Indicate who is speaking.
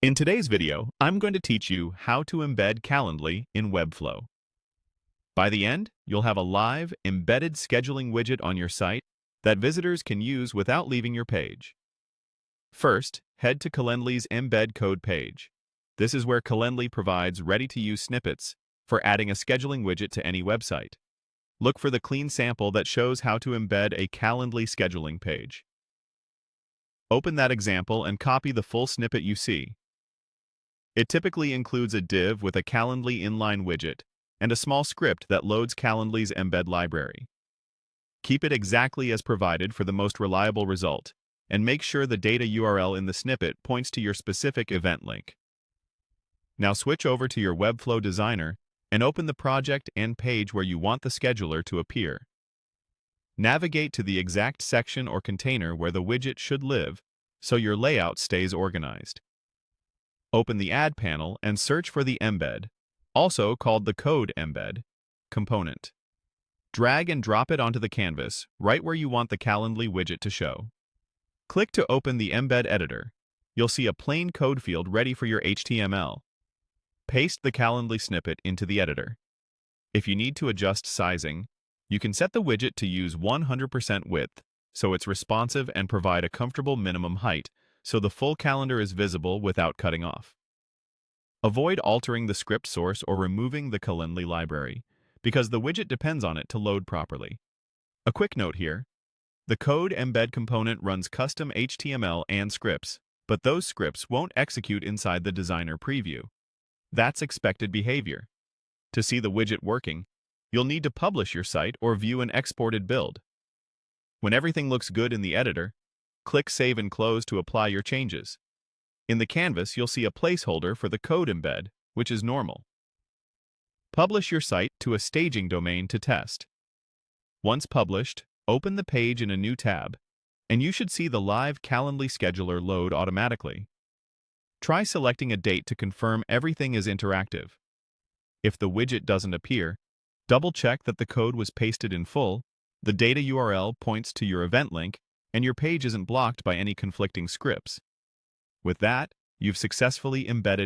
Speaker 1: In today's video, I'm going to teach you how to embed Calendly in Webflow. By the end, you'll have a live, embedded scheduling widget on your site that visitors can use without leaving your page. First, head to Calendly's Embed Code page. This is where Calendly provides ready-to-use snippets for adding a scheduling widget to any website. Look for the clean sample that shows how to embed a Calendly scheduling page. Open that example and copy the full snippet you see. It typically includes a div with a Calendly inline widget and a small script that loads Calendly's embed library. Keep it exactly as provided for the most reliable result, and make sure the data URL in the snippet points to your specific event link. Now switch over to your Webflow designer and open the project and page where you want the scheduler to appear. Navigate to the exact section or container where the widget should live so your layout stays organized. Open the Add panel and search for the Embed, also called the Code Embed, component. Drag and drop it onto the canvas, right where you want the Calendly widget to show. Click to open the Embed editor. You'll see a plain code field ready for your HTML. Paste the Calendly snippet into the editor. If you need to adjust sizing, you can set the widget to use 100% width, so it's responsive and provide a comfortable minimum height, so the full calendar is visible without cutting off. Avoid altering the script source or removing the Calendly library, because the widget depends on it to load properly. A quick note here: the Code Embed component runs custom HTML and scripts, but those scripts won't execute inside the designer preview. That's expected behavior. To see the widget working, you'll need to publish your site or view an exported build. When everything looks good in the editor, click Save and Close to apply your changes. In the canvas, you'll see a placeholder for the code embed, which is normal. Publish your site to a staging domain to test. Once published, open the page in a new tab, and you should see the live Calendly scheduler load automatically. Try selecting a date to confirm everything is interactive. If the widget doesn't appear, double-check that the code was pasted in full, the data URL points to your event link, and your page isn't blocked by any conflicting scripts. With that, you've successfully embedded